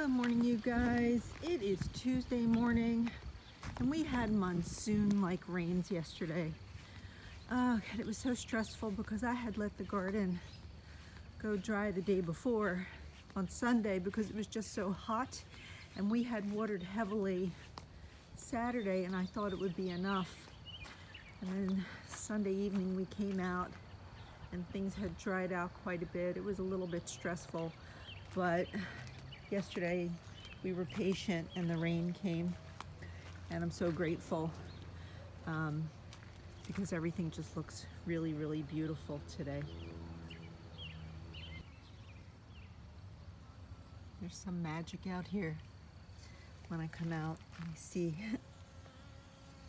Good morning, you guys. It is Tuesday morning and we had monsoon-like rains yesterday. Oh God, it was so stressful because I had let the garden go dry the day before on Sunday because it was just so hot, and we had watered heavily Saturday and I thought it would be enough. And then Sunday evening we came out and things had dried out quite a bit. It was a little bit stressful, but yesterday we were patient and the rain came, and I'm so grateful because everything just looks really, really beautiful today. There's some magic out here. When I come out, I see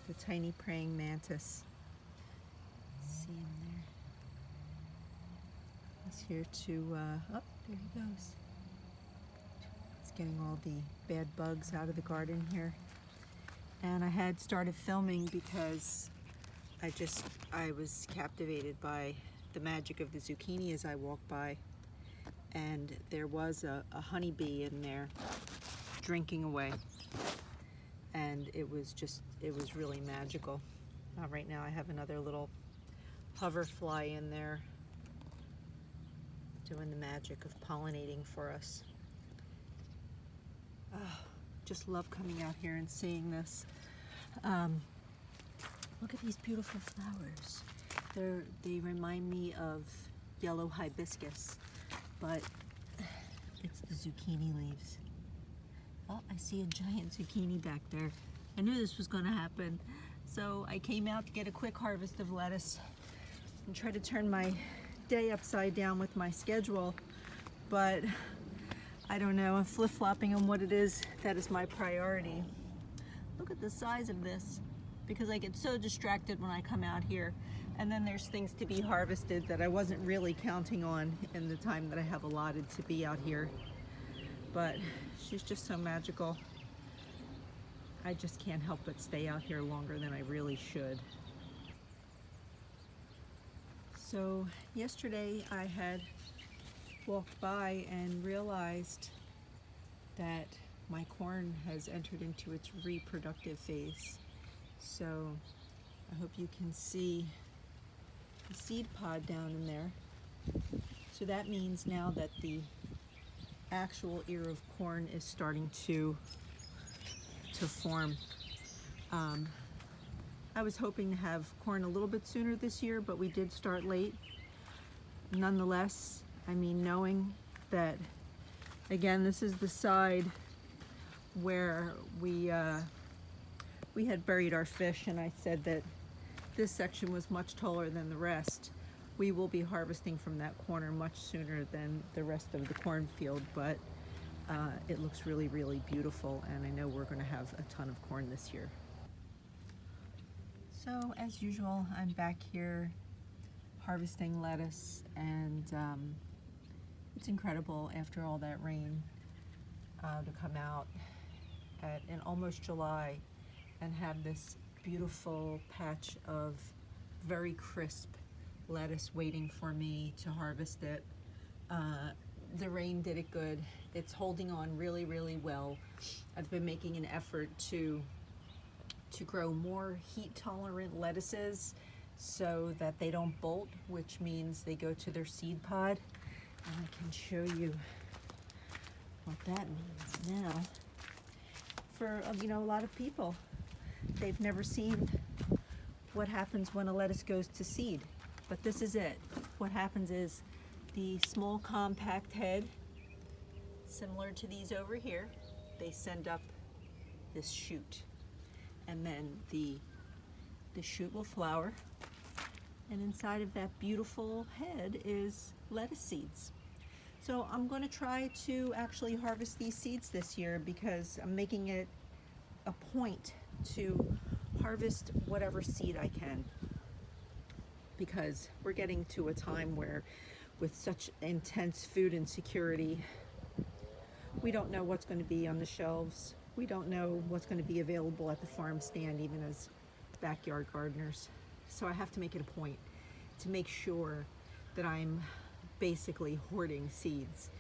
the tiny praying mantis. See him there. He's here to, oh, there he goes. It's getting all the bad bugs out of the garden here. And I had started filming because I was captivated by the magic of the zucchini as I walked by. And there was a honeybee in there drinking away. And it was really magical. Right now I have another little hoverfly in there doing the magic of pollinating for us. Oh, just love coming out here and seeing this. Look at these beautiful flowers. They remind me of yellow hibiscus, but it's the zucchini leaves. Oh, I see a giant zucchini back there. I knew this was going to happen. So I came out to get a quick harvest of lettuce and try to turn my day upside down with my schedule, but I don't know, I'm flip-flopping on what it is that is my priority. Look at the size of this, because I get so distracted when I come out here, and then there's things to be harvested that I wasn't really counting on in the time that I have allotted to be out here. But she's just so magical. I just can't help but stay out here longer than I really should. So yesterday I had walked by and realized that my corn has entered into its reproductive phase. So I hope you can see the seed pod down in there. So that means now that the actual ear of corn is starting to form. I was hoping to have corn a little bit sooner this year, but we did start late. Nonetheless, I mean, knowing that, again, this is the side where we had buried our fish, and I said that this section was much taller than the rest. We will be harvesting from that corner much sooner than the rest of the cornfield, but it looks really, really beautiful, and I know we're going to have a ton of corn this year. So as usual, I'm back here harvesting lettuce, and it's incredible after all that rain to come out in almost July and have this beautiful patch of very crisp lettuce waiting for me to harvest it. The rain did it good. It's holding on really, really well. I've been making an effort to grow more heat tolerant lettuces so that they don't bolt, which means they go to their seed pod. And I can show you what that means now. For a lot of people, they've never seen what happens when a lettuce goes to seed, but this is it. What happens is the small compact head, similar to these over here, they send up this shoot, and then the shoot will flower, and inside of that beautiful head is lettuce seeds. So I'm going to try to actually harvest these seeds this year because I'm making it a point to harvest whatever seed I can, because we're getting to a time where, with such intense food insecurity, we don't know what's going to be on the shelves. We don't know what's going to be available at the farm stand, even as backyard gardeners. So I have to make it a point to make sure that I'm basically hoarding seeds.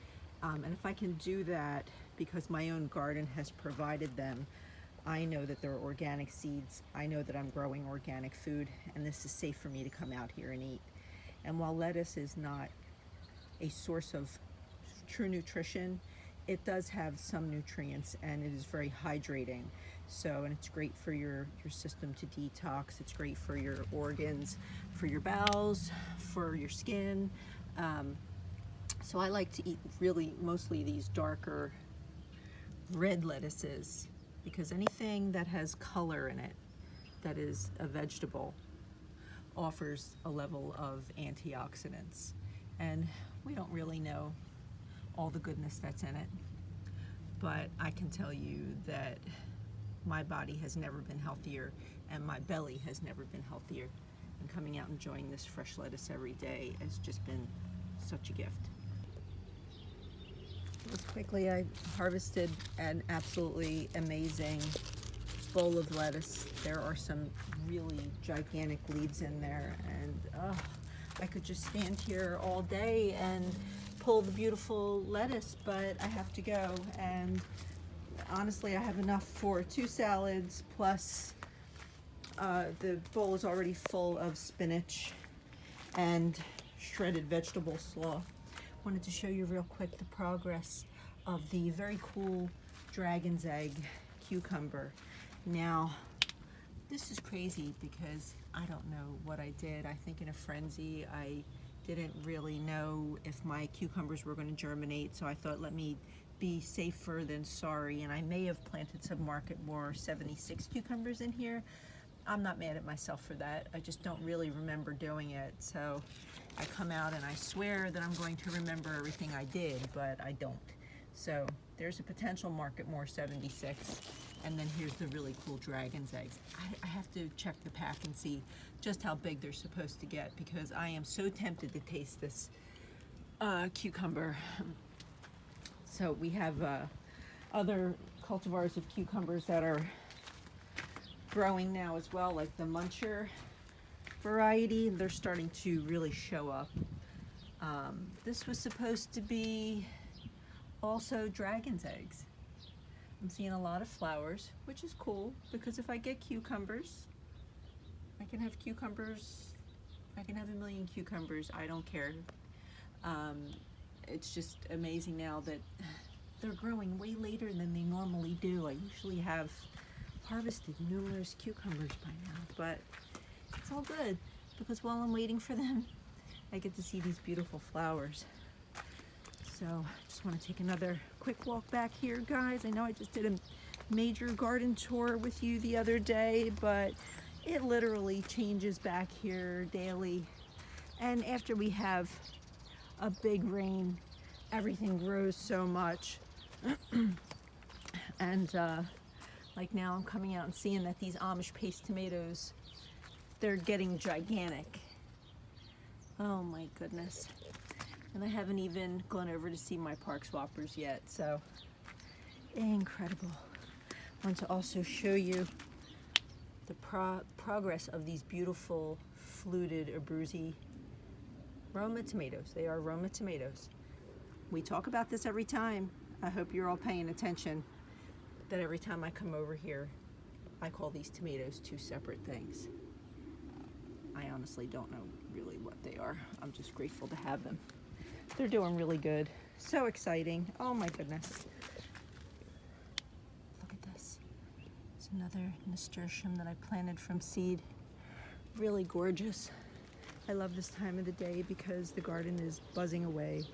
And if I can do that because my own garden has provided them. I know that they're organic seeds. I know that I'm growing organic food, and this is safe for me to come out here and eat. And while lettuce is not a source of true nutrition, it does have some nutrients, and it is very hydrating. So, and it's great for your system to detox. It's great for your organs, for your bowels, for your skin. So I like to eat really mostly these darker red lettuces, because anything that has color in it that is a vegetable offers a level of antioxidants. And we don't really know all the goodness that's in it, but I can tell you that my body has never been healthier, and my belly has never been healthier. And coming out and enjoying this fresh lettuce every day has just been such a gift. Just quickly, I harvested an absolutely amazing bowl of lettuce. There are some really gigantic leaves in there, and I could just stand here all day and pull the beautiful lettuce, but I have to go. And honestly, I have enough for 2 salads, plus the bowl is already full of spinach and shredded vegetable slaw. Wanted to show you real quick the progress of the very cool dragon's egg cucumber. Now, this is crazy because I don't know what I did. I think in a frenzy, I didn't really know if my cucumbers were going to germinate, so I thought, let me be safer than sorry, and I may have planted some Market More 76 cucumbers in here. I'm not mad at myself for that. I just don't really remember doing it. So I come out and I swear that I'm going to remember everything I did, but I don't. So there's a potential Market More 76, and then here's the really cool dragon's eggs. I have to check the pack and see just how big they're supposed to get, because I am so tempted to taste this cucumber. So we have other cultivars of cucumbers that are growing now as well, like the Muncher variety. They're starting to really show up. This was supposed to be also dragon's eggs. I'm seeing a lot of flowers, which is cool, because if I get cucumbers, I can have cucumbers. I can have a million cucumbers. I don't care. It's just amazing now that they're growing way later than they normally do. I usually have harvested numerous cucumbers by now, but it's all good, because while I'm waiting for them, I get to see these beautiful flowers. So I just want to take another quick walk back here, guys. I know I just did a major garden tour with you the other day, but it literally changes back here daily. And after we have a big rain, everything grows so much. And like now I'm coming out and seeing that these Amish paste tomatoes, they're getting gigantic. Oh my goodness. And I haven't even gone over to see my park swappers yet, so incredible. I want to also show you the progress of these beautiful fluted Abruzzi Roma tomatoes. They are Roma tomatoes. We talk about this every time. I hope you're all paying attention that every time I come over here, I call these tomatoes 2 separate things. I honestly don't know really what they are. I'm just grateful to have them. They're doing really good. So exciting. Oh my goodness. Look at this. It's another nasturtium that I planted from seed. Really gorgeous. I love this time of the day because the garden is buzzing away.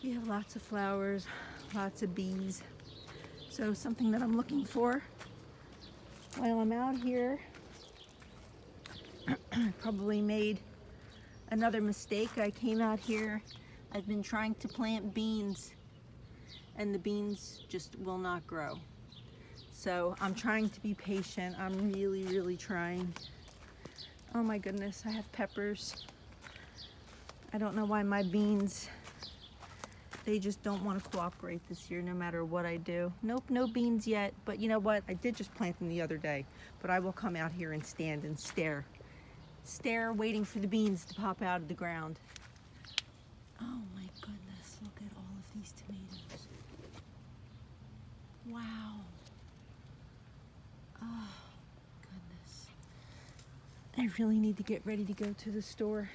We have lots of flowers, lots of bees. So something that I'm looking for while I'm out here, I probably made another mistake. I came out here, I've been trying to plant beans, and the beans just will not grow. So I'm trying to be patient. I'm really, really trying. Oh my goodness, I have peppers. I don't know why my beans, they just don't want to cooperate this year no matter what I do. Nope, no beans yet, but you know what? I did just plant them the other day, but I will come out here and stand and stare. Stare, waiting for the beans to pop out of the ground. Oh my goodness, look at all of these tomatoes. Wow. Oh, goodness. I really need to get ready to go to the store.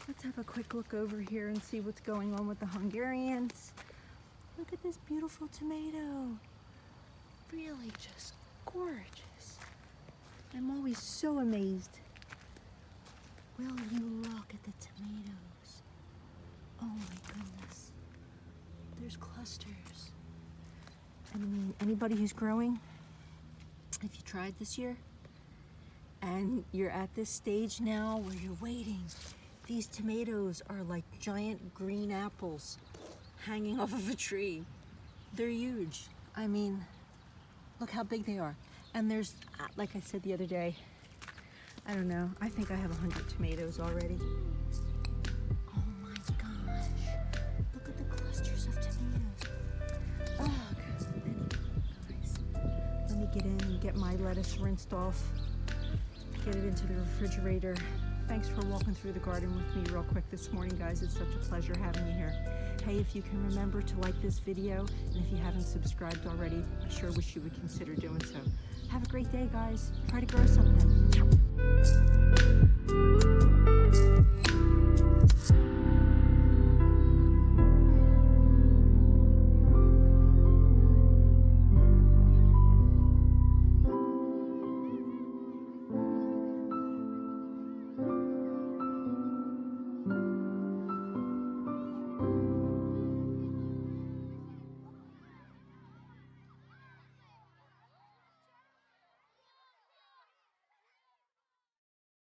Let's have a quick look over here and see what's going on with the Hungarians. Look at this beautiful tomato. Really just gorgeous. I'm always so amazed. Will you look at the tomatoes? Oh my goodness. There's clusters. I mean, anybody who's growing, if you tried this year and you're at this stage now where you're waiting, these tomatoes are like giant green apples hanging off of a tree. They're huge. I mean, look how big they are. And there's, like I said the other day, I don't know, I think I have 100 tomatoes already. Oh my gosh. Look at the clusters of tomatoes. Oh, God. Anyway, guys, let me get in and get my lettuce rinsed off, get it into the refrigerator. Thanks for walking through the garden with me real quick this morning, guys. It's such a pleasure having you here. Hey, if you can remember to like this video, and if you haven't subscribed already, I sure wish you would consider doing so. Have a great day, guys. Try to grow something.